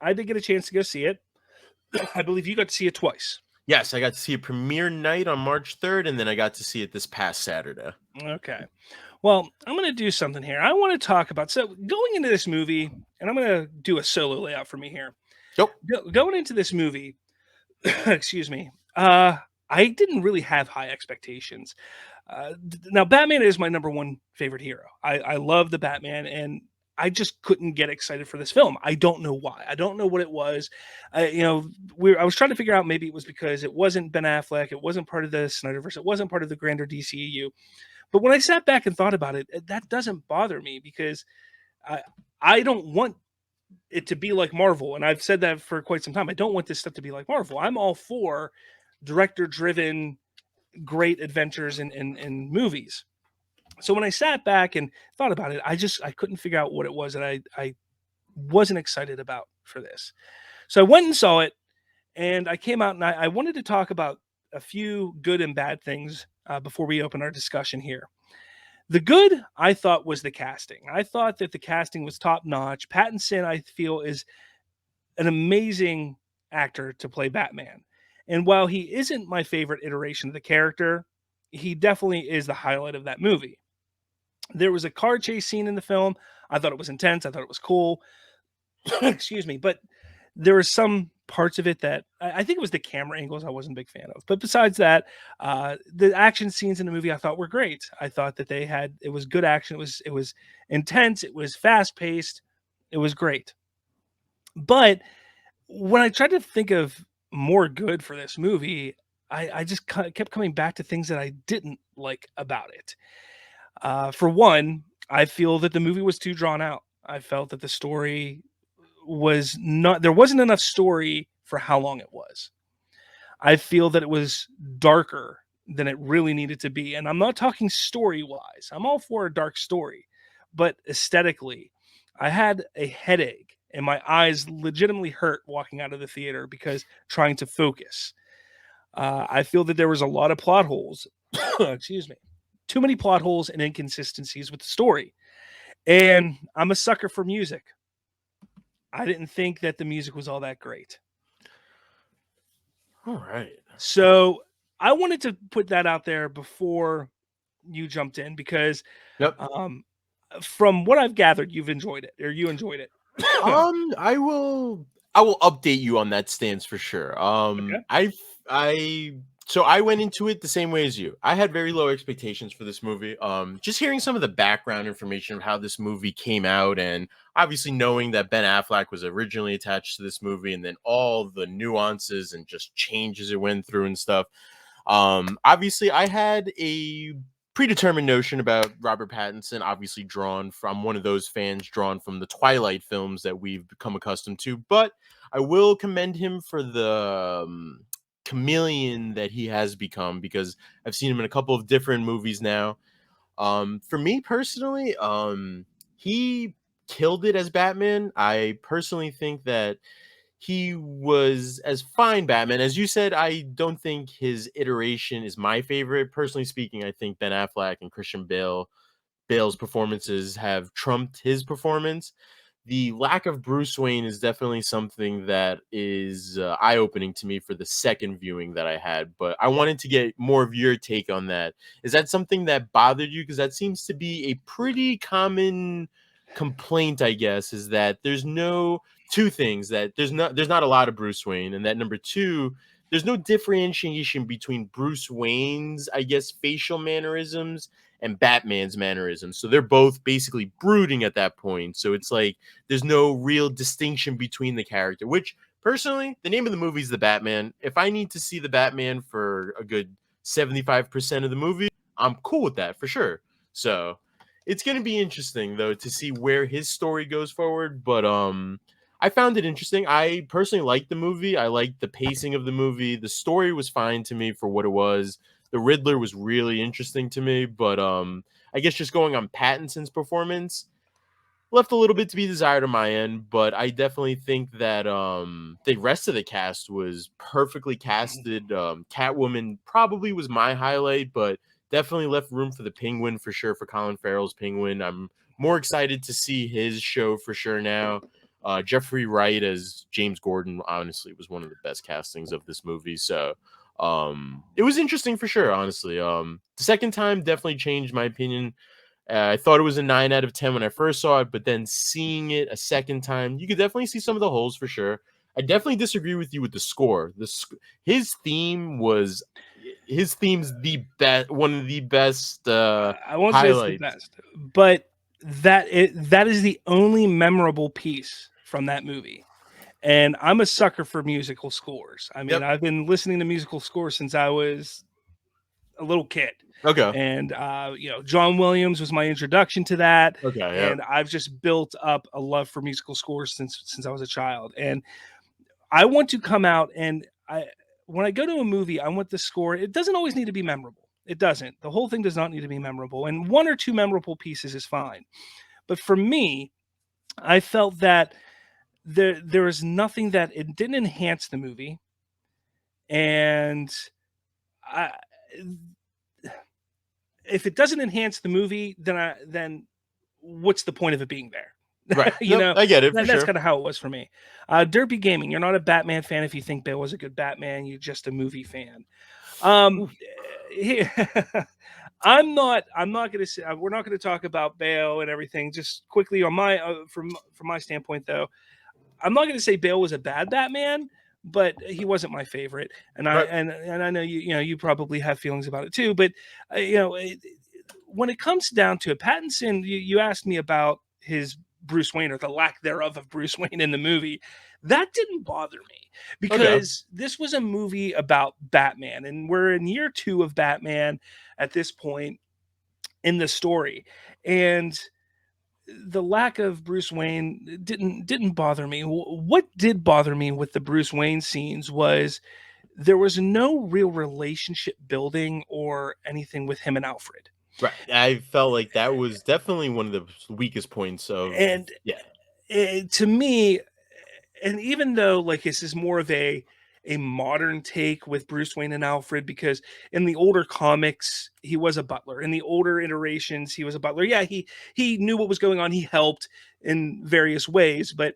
I did get a chance to go see it. I believe you got to see it twice. Yes, I got to see it premiere night on March 3rd, and then I got to see it this past Saturday. Okay. Well, I'm going to do something here. I want to talk about, so going into this movie, and I'm going to do a solo layout for me here. Yep. Going into this movie, excuse me, I didn't really have high expectations. Now, Batman is my number one favorite hero. I love the Batman, and I just couldn't get excited for this film. I don't know why. I don't know what it was. I was trying to figure out, maybe it was because it wasn't Ben Affleck, it wasn't part of the Snyderverse, it wasn't part of the grander DCEU. But when I sat back and thought about it, that doesn't bother me, because I I don't want it to be like Marvel, and I've said that for quite some time. I don't want this stuff to be like Marvel. I'm all for director-driven, great adventures in movies. So when I sat back and thought about it, I couldn't figure out what it was that I wasn't excited about for this. So I went and saw it, and I came out, and I wanted to talk about a few good and bad things before we open our discussion here. The good, I thought, was the casting. I thought that the casting was top notch. Pattinson, I feel, is an amazing actor to play Batman. And while he isn't my favorite iteration of the character, he definitely is the highlight of that movie. There was a car chase scene in the film. I thought it was intense. I thought it was cool. Excuse me. But there were some parts of it that I think it was the camera angles I wasn't a big fan of. But besides that, the action scenes in the movie I thought were great. I thought that it was good action. It was intense. It was fast paced. It was great. But when I tried to think of more good for this movie, I just kept coming back to things that I didn't like about it. For one, I feel that the movie was too drawn out. I felt that the story was not, there wasn't enough story for how long it was. I feel that it was darker than it really needed to be. And I'm not talking story wise, I'm all for a dark story, but aesthetically, I had a headache and my eyes legitimately hurt walking out of the theater because trying to focus. I feel that there was a lot of plot holes. Excuse me. Too many plot holes and inconsistencies with the story. And I'm a sucker for music. I didn't think that the music was all that great. All right. So I wanted to put that out there before you jumped in, because Yep. From what I've gathered, you enjoyed it. I will update you on that stance for sure. Okay. I went into it the same way as you. I had very low expectations for this movie. Just hearing some of the background information of how this movie came out, and obviously knowing that Ben Affleck was originally attached to this movie, and then all the nuances and just changes it went through and stuff. Obviously I had a predetermined notion about Robert Pattinson, obviously I'm one of those fans drawn from the Twilight films that we've become accustomed to, but I will commend him for the chameleon that he has become, because I've seen him in a couple of different movies now. For me personally, he killed it as Batman. I personally think that he was as fine Batman. As you said, I don't think his iteration is my favorite. Personally speaking, I think Ben Affleck and Christian Bale's performances have trumped his performance. The lack of Bruce Wayne is definitely something that is eye-opening to me for the second viewing that I had, but I wanted to get more of your take on that. Is that something that bothered you? Because that seems to be a pretty common complaint, I guess, is that there's two things: that there's not a lot of Bruce Wayne, and that number two, there's no differentiation between Bruce Wayne's, I guess, facial mannerisms and Batman's mannerisms. So they're both basically brooding at that point. So it's like there's no real distinction between the character, which personally, the name of the movie is The Batman. If I need to see The Batman for a good 75% of the movie, I'm cool with that for sure. So it's going to be interesting though to see where his story goes forward. But I found it interesting. I personally liked the movie. I liked the pacing of the movie. The story was fine to me for what it was. The Riddler was really interesting to me, but I guess just going on Pattinson's performance left a little bit to be desired on my end. But I definitely think that the rest of the cast was perfectly casted. Catwoman probably was my highlight, but definitely left room for the Penguin for sure, for Colin Farrell's Penguin. I'm more excited to see his show for sure now. Jeffrey Wright as James Gordon honestly was one of the best castings of this movie. So it was interesting for sure, honestly. The second time definitely changed my opinion. I thought it was a 9 out of 10 when I first saw it, but then seeing it a second time, you could definitely see some of the holes for sure. I definitely disagree with you with the score. His theme's the best, one of the best I won't say it's the highlights. best, but that is the only memorable piece from that movie. And I'm a sucker for musical scores. I mean, Yep. I've been listening to musical scores since I was a little kid. Okay. And John Williams was my introduction to that. Okay. And Yep. I've just built up a love for musical scores since I was a child. And I want to come out and when I go to a movie, I want the score. It doesn't always need to be memorable. It doesn't. The whole thing does not need to be memorable. And one or two memorable pieces is fine. But for me, I felt that there was nothing that it didn't enhance the movie. And I, if it doesn't enhance the movie, then what's the point of it being there? Right. I get it for That's sure. kind of how it was for me. Derpy Gaming, you're not a Batman fan if you think Bale was a good Batman. You're just a movie fan. I'm not going to say we're not going to talk about Bale and everything. Just quickly on my from my standpoint, though, I'm not going to say Bale was a bad Batman, but he wasn't my favorite. And I Right. and I know you probably have feelings about it too. But when it comes down to it, Pattinson, you asked me about his Bruce Wayne or the lack thereof of Bruce Wayne in the movie. That didn't bother me because this was a movie about Batman, and we're in year 2 of Batman at this point in the story, and the lack of Bruce Wayne didn't bother me. What did bother me with the Bruce Wayne scenes was there was no real relationship building or anything with him and Alfred. Right. I felt like that was definitely one of the weakest points of And to me, and even though like this is more of a modern take with Bruce Wayne and Alfred, because in the older comics he was a butler. In the older iterations he was a butler. Yeah, he knew what was going on. He helped in various ways, but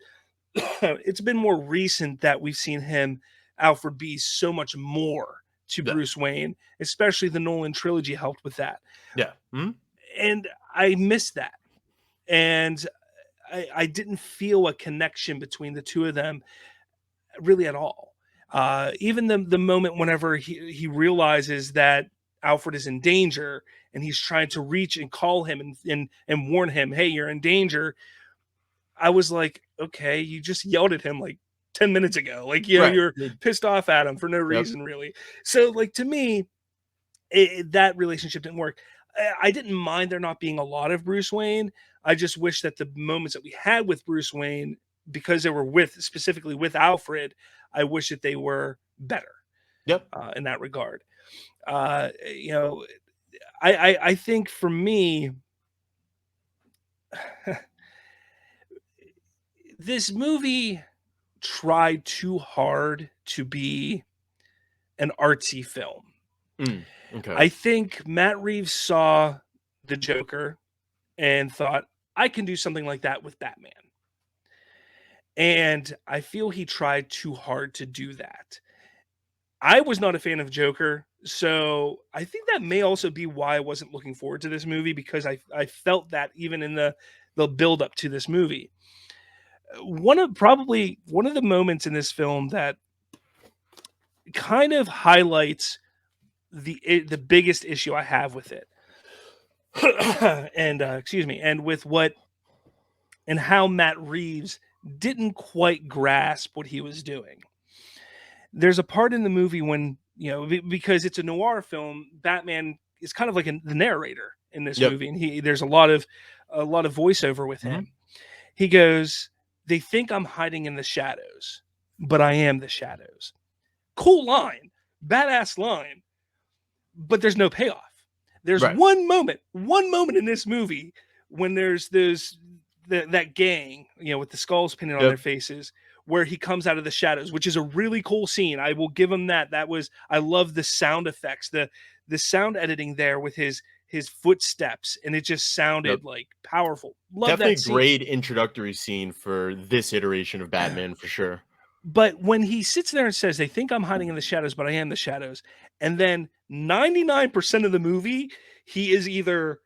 it's been more recent that we've seen him, Alfred, be so much more to Yeah. Bruce Wayne, especially the Nolan trilogy helped with that. Yeah. Mhm. And I missed that. And I didn't feel a connection between the two of them really at all. Even the moment whenever he realizes that Alfred is in danger and he's trying to reach and call him and warn him, hey, you're in danger. I was like, okay, you just yelled at him like 10 minutes ago. Like, Right. you're pissed off at him for no reason, really. So, like, to me, that relationship didn't work. I didn't mind there not being a lot of Bruce Wayne. I just wish that the moments that we had with Bruce Wayne, because they were specifically with Alfred, I wish that they were better. Yep. In that regard. I think for me, this movie tried too hard to be an artsy film. Okay. I think Matt Reeves saw the Joker and thought, I can do something like that with Batman. And I feel he tried too hard to do that. I was not a fan of Joker, so I think that may also be why I wasn't looking forward to this movie, because I felt that even in the build up to this movie. One of the moments in this film that kind of highlights the biggest issue I have with it. And excuse me, and with what and how Matt Reeves didn't quite grasp what he was doing. There's a part in the movie when, because it's a noir film, Batman is kind of like the narrator in this movie, and there's a lot of voiceover with him. He goes, "They think I'm hiding in the shadows, but I am the shadows." Cool line, badass line, but there's no payoff. There's one moment in this movie when there's that gang, with the skulls painted on their faces, where he comes out of the shadows, which is a really cool scene. I will give him that. I love the sound effects, the sound editing there with his his footsteps, and it just Yep. sounded like powerful. Love Definitely that a scene. great introductory scene for this iteration of Batman for sure. But when he sits there and says, "They think I'm hiding in the shadows, but I am the shadows," and then 99% of the movie, he is either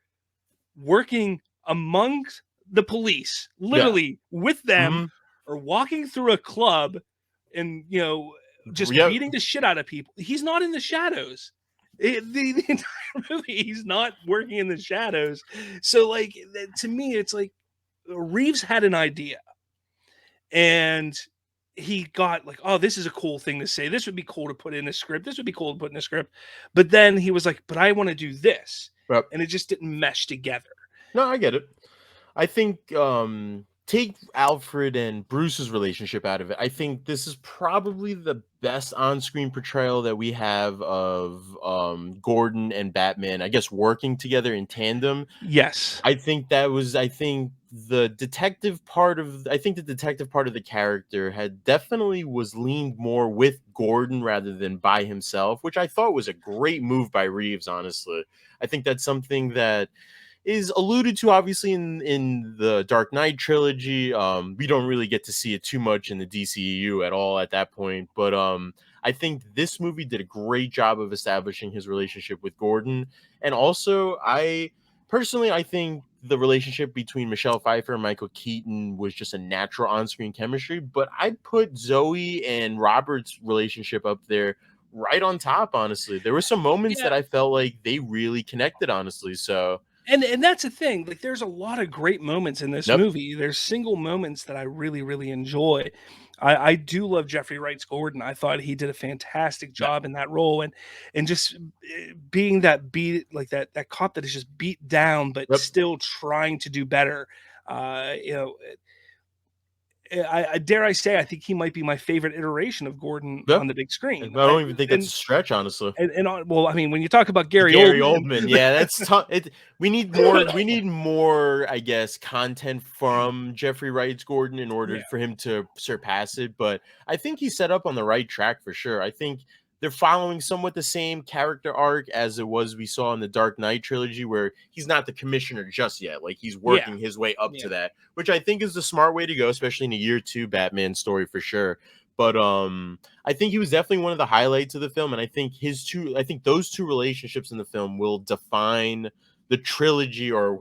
working amongst the police, Yeah. literally with them, Hmm. or walking through a club and, just Yep. beating the shit out of people. He's not in the shadows. The entire movie, he's not working in the shadows. So, like, to me, it's like Reeves had an idea and he got like, oh, this is a cool thing to say. This would be cool to put in a script. This would be cool to put in a script. But then he was like, but I want to do this. Yep. And it just didn't mesh together. No, I get it. I think take Alfred and Bruce's relationship out of it. I think this is probably the best on-screen portrayal that we have of Gordon and Batman, I guess working together in tandem. Yes. I think the detective part of the character had definitely was leaned more with Gordon rather than by himself, which I thought was a great move by Reeves, honestly. I think that's something that is alluded to obviously in the Dark Knight trilogy. We don't really get to see it too much in the DCEU at all at that point, but I think this movie did a great job of establishing his relationship with Gordon. And also, I think the relationship between Michelle Pfeiffer and Michael Keaton was just a natural on-screen chemistry, but I'd put Zoe and Robert's relationship up there right on top, honestly. There were some moments Yeah. that I felt like they really connected, honestly. So And that's the thing. Like, there's a lot of great moments in this yep. movie. There's single moments that I really, really enjoy. I do love Jeffrey Wright's Gordon. I thought he did a fantastic Yeah. job in that role, and just being that beat like that cop that is just beat down but Yep. still trying to do better. You know, I dare I say I think he might be my favorite iteration of Gordon Yeah. on the big I screen. don't even think that's a stretch, honestly. Well, I mean, when you talk about Gary Gary Oldman, Oldman, yeah, that's tough. We need more. We need more, I guess, content from Jeffrey Wright's Gordon in order yeah, for him to surpass it. But I think he's set up on the right track for sure. I think they're following somewhat the same character arc as it was we saw in the Dark Knight trilogy, where he's not the commissioner just yet. Like he's yeah, working his way up yeah, to that, which I think is the smart way to go, especially in a year two Batman story for sure. But I think he was definitely one of the highlights of the film, and I think those two relationships in the film will define the trilogy or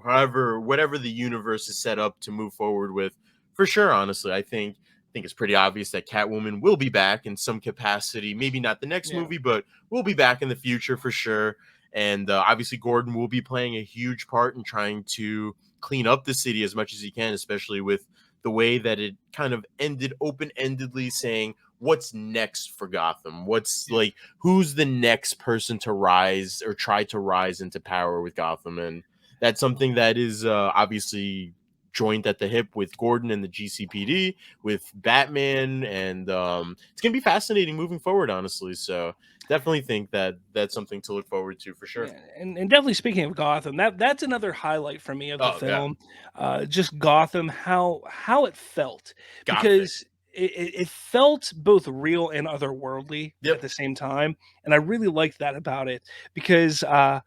whatever the universe is set up to move forward with for sure. Honestly, I think it's pretty obvious that Catwoman will be back in some capacity. Maybe not the next yeah. movie, but will be back in the future for sure. And obviously, Gordon will be playing a huge part in trying to clean up the city as much as he can, especially with the way that it kind of ended open-endedly saying what's next for Gotham? What's Yeah. like who's the next person to rise or try to rise into power with Gotham? And that's something that is obviously joint at the hip with Gordon and the GCPD, with Batman, and it's gonna be fascinating moving forward, honestly. So definitely think that that's something to look forward to for sure. Yeah, and definitely speaking of Gotham, that's another highlight for me of the Oh yeah, film. Just Gotham, how it felt, Gothic. because it felt both real and otherworldly at Yep. the same time, and I really liked that about it because uh,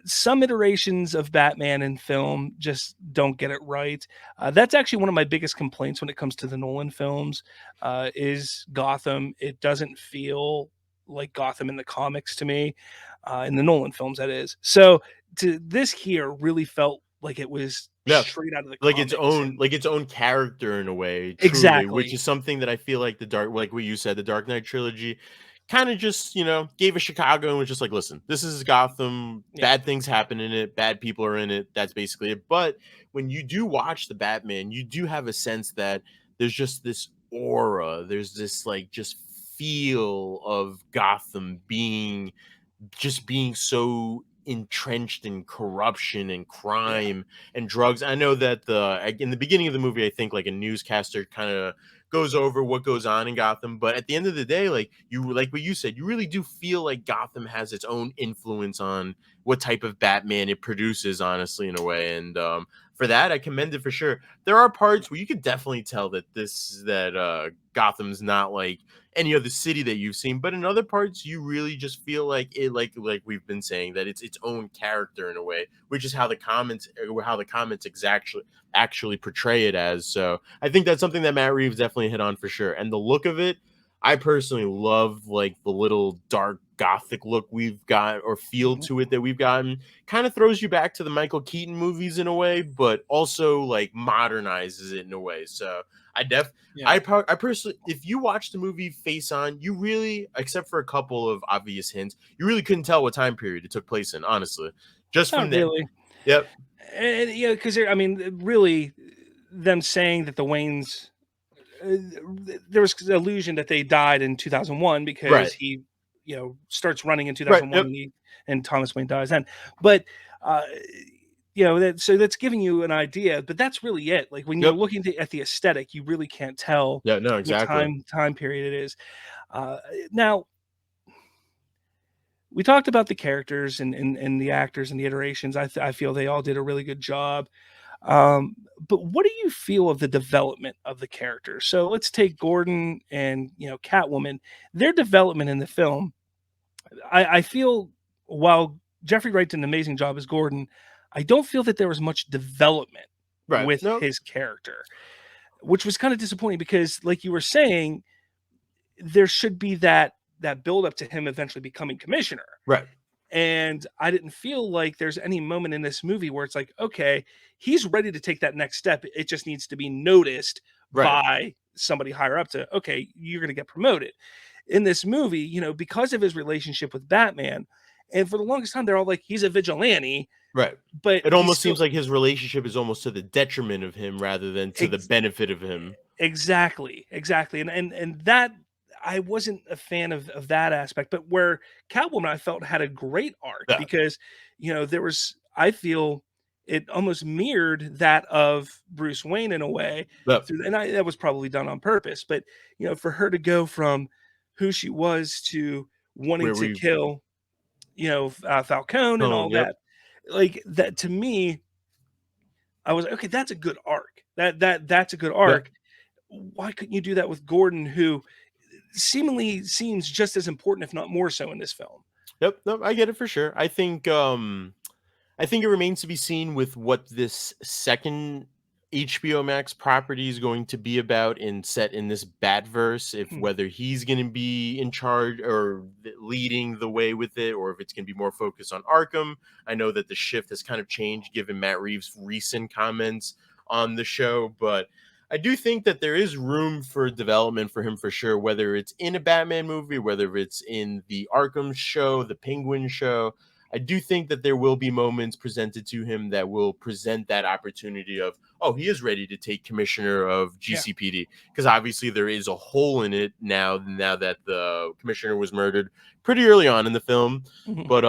some iterations of Batman in film just don't get it right. That's actually one of my biggest complaints when it comes to the Nolan films. Is Gotham? It doesn't feel like Gotham in the comics to me, in the Nolan films. That is. So this here really felt like it was Yeah. straight out of the Like its comics, own and like its own character in a way, truly, which exactly, is something that I feel like like what you said, the Dark Knight trilogy kind of just, gave a Chicago and was just like, listen, this is Gotham, yeah, bad things happen in it, bad people are in it. That's basically it. But when you do watch the Batman, you do have a sense that there's just this aura, there's this like just feel of Gotham being so entrenched in corruption and yeah, crime and drugs. I know that in the beginning of the movie, I think like a newscaster kind of goes over what goes on in Gotham, but at the end of the day, like what you said, you really do feel like Gotham has its own influence on what type of Batman it produces, honestly, in a way. And for that, I commend it for sure. There are parts where you could definitely tell that Gotham's not like any other city that you've seen, but in other parts you really just feel like it, like we've been saying, that it's its own character in a way, which is how the comments actually portray it as. So I think that's something that Matt Reeves definitely hit on for sure. And the look of it, I personally love like the little dark gothic look we've got, or feel Mhm. to it that we've gotten. Kind of throws you back to the Michael Keaton movies in a way, but also like modernizes it in a way. So I def Yeah. I personally, if you watch the movie face on, you really, except for a couple of obvious hints, you really couldn't tell what time period it took place in, honestly. Just Not from that. really. Yep. And, because I mean, really, them saying that the Waynes, there was illusion that they died in 2001 because Right. he, starts running in Right. 2001 Yep. and Thomas Wayne dies then. But, uh, so that's giving you an idea, but that's really it. Like when you're Yep. looking at the aesthetic, you really can't tell Yeah. No. what Exactly. time period it is. Now, we talked about the characters and the actors and the iterations. I feel they all did a really good job. But what do you feel of the development of the characters? So let's take Gordon and Catwoman. Their development in the film, I feel, while Jeffrey Wright did an amazing job as Gordon, I don't feel that there was much development Right. with No. his character, which was kind of disappointing because, like you were saying, there should be that build up to him eventually becoming commissioner. Right. And I didn't feel like there's any moment in this movie where it's like, okay, he's ready to take that next step. It just needs to be noticed Right. by somebody higher up to, okay, you're going to get promoted. In this movie, because of his relationship with Batman, and for the longest time, they're all like, he's a vigilante, Right. but It he's almost still seems like his relationship is almost to the detriment of him rather than to the ex- benefit of him. exactly, exactly. And that, I wasn't a fan of that aspect, but where Catwoman I felt had a great arc Yeah. because there was, I feel, it almost mirrored that of Bruce Wayne in a way Yeah. through, and that was probably done on purpose, but for her to go from who she was to wanting Where to we kill Falcone and all Yep. that, like that, to me, I was like, okay, that's a good arc. That's a good Yep. arc. Why couldn't you do that with Gordon, who seemingly seems just as important, if not more so, in this film? Yep. No, I get it for sure. I think it remains to be seen with what this second HBO Max property is going to be about and set in this Batverse. If Hmm. whether he's going to be in charge or leading the way with it, or if it's going to be more focused on Arkham. I know that the shift has kind of changed given Matt Reeves' recent comments on the show, but I do think that there is room for development for him for sure, whether it's in a Batman movie, whether it's in the Arkham show, the Penguin show. I do think that there will be moments presented to him that will present that opportunity of, oh, he is ready to take commissioner of Yeah. GCPD, because obviously there is a hole in it now that the commissioner was murdered pretty early on in the film. Mhm. But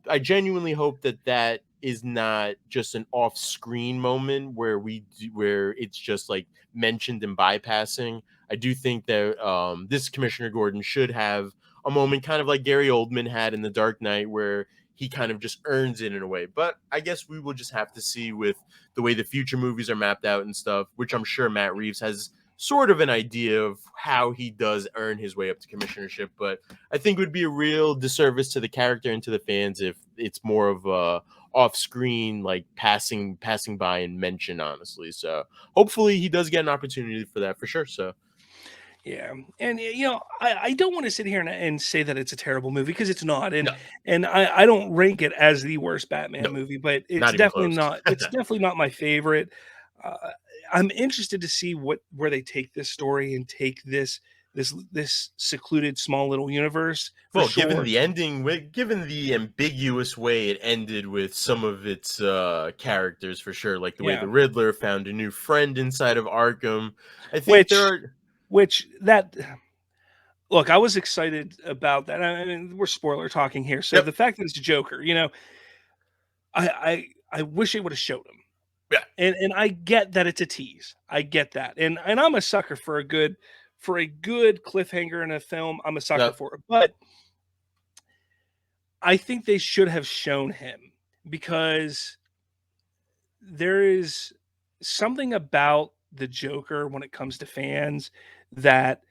I genuinely hope that is not just an off-screen moment where it's just like mentioned and bypassing. I do think that this Commissioner Gordon should have a moment kind of like Gary Oldman had in The Dark Knight, where he kind of just earns it in a way. But I guess we will just have to see with the way the future movies are mapped out and stuff, which I'm sure Matt Reeves has sort of an idea of how he does earn his way up to commissionership. But I think it would be a real disservice to the character and to the fans if it's more of a off-screen, like passing by and mention, honestly. So hopefully he does get an opportunity for that for sure. So Yeah, and I don't want to sit here and say that it's a terrible movie because it's not, and no, and I don't rank it as the worst Batman no, movie, but it's not even definitely close. not. It's definitely not my favorite. Uh, I'm interested to see where they take this story and take this secluded small little universe for Well, given sure. the ending, given the ambiguous way it ended with some of its characters, for sure, like the way Yeah, the Riddler found a new friend inside of Arkham, I think there which are. which that look, I was excited about that. I mean, we're spoiler talking here, so Yep. the fact that it's Joker, I wish they would have showed him. Yeah. And I get that it's a tease. I get that. And I'm a sucker for a good cliffhanger in a film. I'm a sucker Yep. for it. But I think they should have shown him because there is something about the Joker when it comes to fans that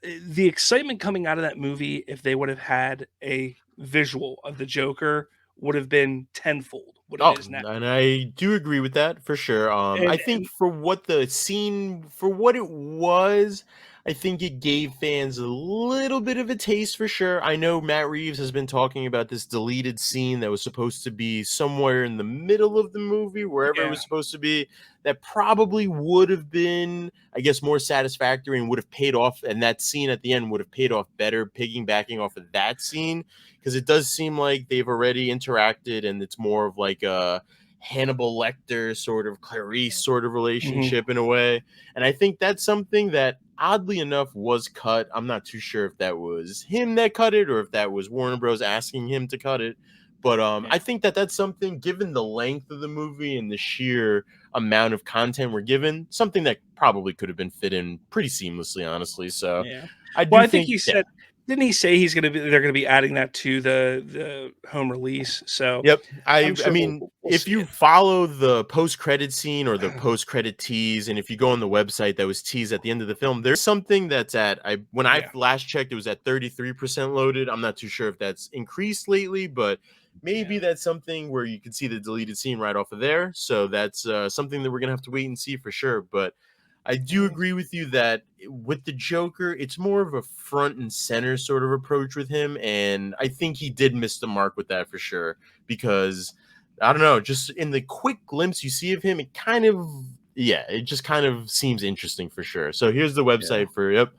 the excitement coming out of that movie, if they would have had a visual of the Joker, would have been tenfold what it Oh, is now. and I do agree with that for sure. I think And for what the scene, for what it was, I think it gave fans a little bit of a taste for sure. I know Matt Reeves has been talking about this deleted scene that was supposed to be somewhere in the middle of the movie, wherever it yeah, was supposed to be, that probably would have been, I guess, more satisfactory and would have paid off. And that scene at the end would have paid off better, piggybacking off of that scene, because it does seem like they've already interacted and it's more of like a Hannibal Lecter sort of Clarice sort of mhm, relationship in a way. And I think that's something that oddly enough was cut. I'm not too sure if that was him that cut it or if that was Warner Bros asking him to cut it. But yeah, I think that that's something, given the length of the movie and the sheer amount of content we're given, something that probably could have been fit in pretty seamlessly, honestly. So yeah. I Well, do I think think, he yeah. said, didn't he say they're gonna be adding that to the home release? So Yep. I'm I sure mean, we'll if see you it. follow the post-credit scene or the post-credit tease, and if you go on the website that was teased at the end of the film, there's something that's at when I Yeah, last checked, it was at 33% loaded. I'm not too sure if that's increased lately, but maybe yeah, that's something where you can see the deleted scene right off of there. So that's something that we're gonna have to wait and see for sure. But I do mm, agree with you that with the Joker, it's more of a front and center sort of approach with him, and I think he did miss the mark with that for sure, because I don't know, just in the quick glimpse you see of him, it kind of, yeah, it just kind of seems interesting for sure. So here's the yeah, website for, yep.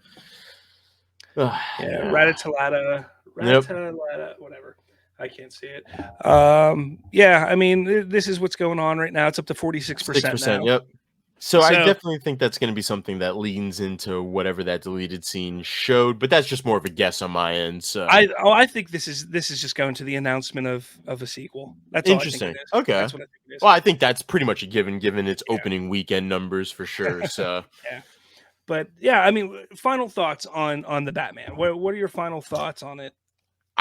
yeah. Yeah. Ratatalata, Yep. Ratatalata, whatever. I can't see it. Yeah, I mean, this is what's going on right now. It's up to 46% 6%. now. Yep. So I So definitely think that's going to be something that leans into whatever that deleted scene showed, but that's just more of a guess on my end. So I think this is just going to the announcement of a sequel. That's all I think it interesting. is. Okay. That's what I think it is. Well, I think that's pretty much a given its Yeah. opening weekend numbers for sure. So Yeah. But yeah, I mean, final thoughts on the Batman. What are your final thoughts on it?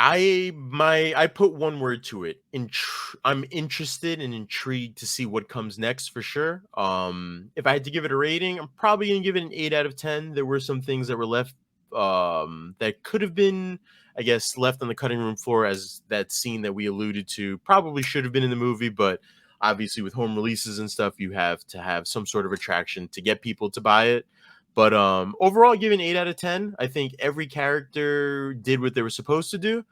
I put one word to it. I'm interested and intrigued to see what comes next for sure. If I had to give it a rating, I'm probably gonna give it an 8 out of 10. There were some things that were left that could have been, I guess, left on the cutting room floor, as that scene that we alluded to probably should have been in the movie, but obviously with home releases and stuff, you have to have some sort of attraction to get people to buy it. But overall, given 8 out of 10, I think every character did what they were supposed to do.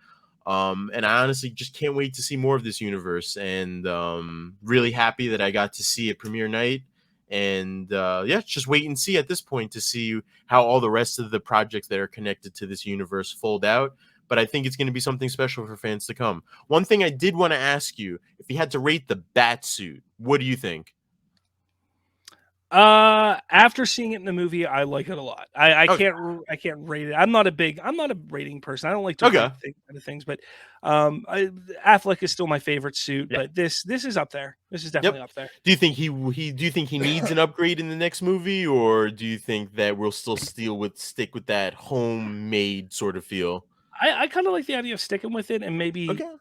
And I honestly just can't wait to see more of this universe. And really happy that I got to see it premiere night. And yeah, just wait and see at this point to see how all the rest of the projects that are connected to this universe fold out. But I think it's going to be something special for fans to come. One thing I did want to ask you, if you had to rate the bat suit, what do you think? After seeing it in the movie, I like it a lot. I Okay. can't rate it. I'm not a rating person. I don't like to Okay. rate things, but Affleck is still my favorite suit. Yeah. But this is up there. This is Yep. definitely up there. Do you think he do you think he needs an upgrade in the next movie, or do you think that we'll stick with that homemade sort of feel? I kind of like the idea of sticking with it and maybe Okay.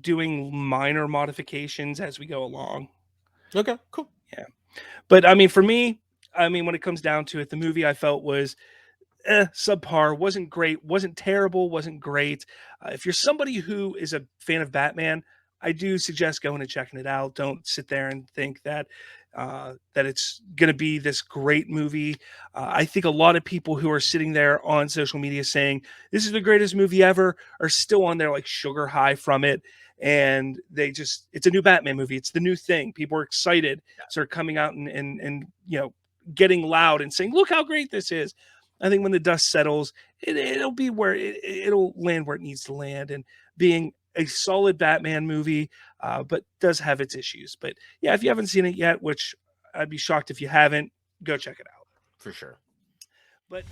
doing minor modifications as we go along. Okay. Cool. Yeah. But I mean, for me, I mean, when it comes down to it, the movie I felt was subpar, wasn't great, wasn't terrible, wasn't great. If you're somebody who is a fan of Batman, I do suggest going and checking it out. Don't sit there and think that that it's going to be this great movie. I think a lot of people who are sitting there on social media saying this is the greatest movie ever are still on their like sugar high from it. And it's a new Batman movie. It's the new thing. People are excited. So they're coming out and getting loud and saying, look how great this is. I think when the dust settles, it'll be where it'll land where it needs to land, and being a solid Batman movie, but does have its issues. But yeah, if you haven't seen it yet, which I'd be shocked if you haven't, go check it out. For sure. But